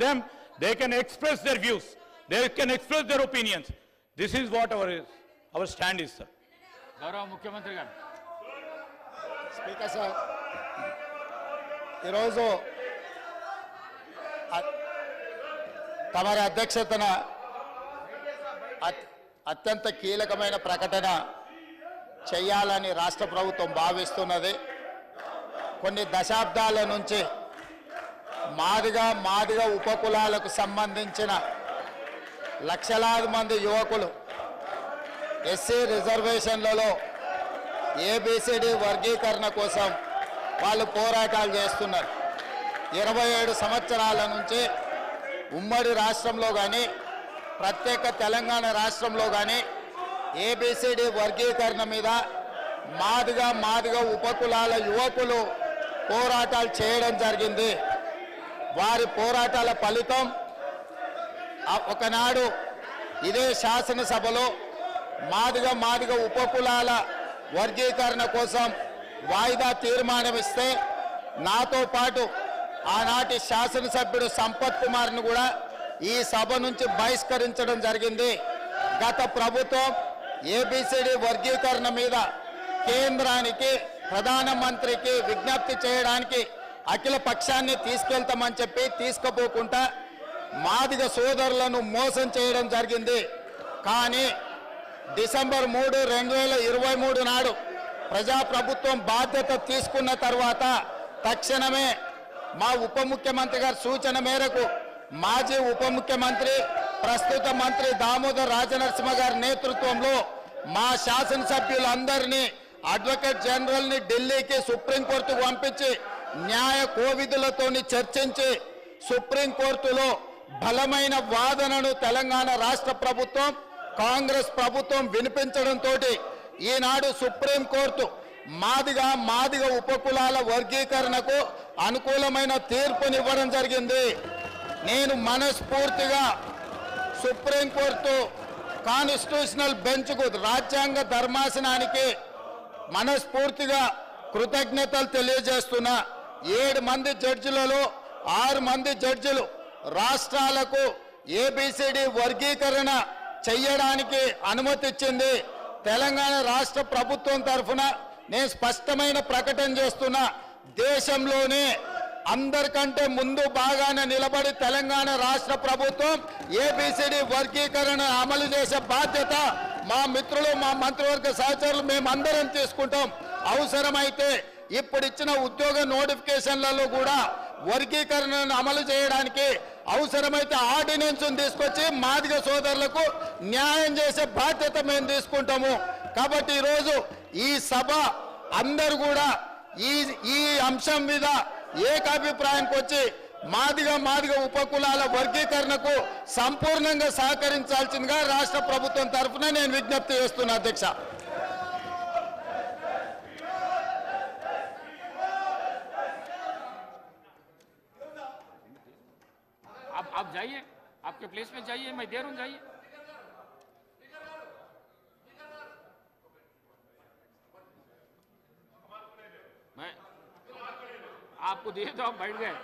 them, they can express their views, they can express their opinions. This is what our stand is, sir. గౌరవ ముఖ్యమంత్రి గారు. Speaker sir, ఈరోజు తమరి అధ్యక్షతన అత్యంత కీలకమైన ప్రకటన చేయాలని రాష్ట్ర ప్రభుత్వం భావిస్తున్నది. కొన్ని దశాబ్దాల నుంచి మాదిగ ఉపకులాలకు సంబంధించిన లక్షలాది మంది యువకులు ఎస్సీ రిజర్వేషన్లలో ఏబిసిడి వర్గీకరణ కోసం వాళ్ళు పోరాటాలు చేస్తున్నారు. 27 సంవత్సరాల నుంచి ఉమ్మడి రాష్ట్రంలో కానీ ప్రత్యేక తెలంగాణ రాష్ట్రంలో కానీ ఏబిసిడి వర్గీకరణ మీద మాదిగ ఉపకులాల యువకులు పోరాటాలు చేయడం జరిగింది. వారి పోరాటాల ఫలితం ఒకనాడు ఇదే శాసనసభలో మాదిగ ఉపకులాల వర్గీకరణ కోసం వాయిదా తీర్మానం ఇస్తే నాతో పాటు ఆనాటి శాసనసభ్యుడు సంపత్ కుమార్ను కూడా ఈ సభ నుంచి బహిష్కరించడం జరిగింది. గత ప్రభుత్వం ఏబిసిడి వర్గీకరణ మీద కేంద్రానికి ప్రధానమంత్రికి విజ్ఞప్తి చేయడానికి అఖిల పక్షాన్ని తీసుకెళ్తామని చెప్పి తీసుకుపోకుండా మాదిగ సోదరులను మోసం చేయడం జరిగింది. కానీ డిసెంబర్ 3, 2023 నాడు ప్రజాప్రభుత్వం బాధ్యత తీసుకున్న తర్వాత తక్షణమే మా ఉప ముఖ్యమంత్రి గారి సూచన మేరకు మాజీ ఉప ముఖ్యమంత్రి ప్రస్తుత మంత్రి దామోదర్ రాజనరసింహ గారి నేతృత్వంలో మా శాసనసభ్యులందరినీ అడ్వకేట్ జనరల్ని ఢిల్లీకి సుప్రీంకోర్టుకు పంపించి న్యాయ కోవిధులతోని చర్చించి సుప్రీంకోర్టులో బలమైన వాదనను తెలంగాణ రాష్ట్ర ప్రభుత్వం కాంగ్రెస్ ప్రభుత్వం వినిపించడంతో ఈనాడు సుప్రీంకోర్టు మాదిగ ఉపకులాల వర్గీకరణకు అనుకూలమైన తీర్పునివ్వడం జరిగింది. నేను మనస్ఫూర్తిగా సుప్రీంకోర్టు కాన్స్టిట్యూషనల్ బెంచ్కు రాజ్యాంగ ధర్మాసనానికి మనస్ఫూర్తిగా కృతజ్ఞతలు తెలియజేస్తున్నా. 7 మంది జడ్జిలలో 6 మంది జడ్జిలు రాష్ట్రాలకు ఏబిసిడి వర్గీకరణ చెయ్యడానికి అనుమతి ఇచ్చింది. తెలంగాణ రాష్ట్ర ప్రభుత్వం తరఫున నేను స్పష్టమైన ప్రకటన చేస్తున్నా. దేశంలోనే అందరికంటే ముందు బాగానే నిలబడి తెలంగాణ రాష్ట్ర ప్రభుత్వం ఏబిసిడి వర్గీకరణ అమలు చేసే బాధ్యత మా మిత్రులు మా మంత్రివర్గ సహచరులు మేమందరం తీసుకుంటాం. అవసరమైతే ఇప్పుడు ఇచ్చిన ఉద్యోగ నోటిఫికేషన్లలో కూడా వర్గీకరణను అమలు చేయడానికి అవసరమైతే ఆర్డినెన్స్ తీసుకొచ్చి మాదిగ సోదరులకు న్యాయం చేసే బాధ్యత మేము తీసుకుంటాము. కాబట్టి ఈరోజు ఈ సభ అందరూ కూడా ఈ అంశం మీద ఏకాభిప్రాయానికి వచ్చి మాదిగ ఉపకులాల వర్గీకరణకు సంపూర్ణంగా సహకరించాల్సిందిగా రాష్ట్ర ప్రభుత్వం తరఫున నేను విజ్ఞప్తి చేస్తున్నా. అధ్యక్ష, आप जाइए, आपके प्लेस में जाइए, मैं दे रहा हूं, जाइए. मैं आपको दिए तो आप बैठ गए.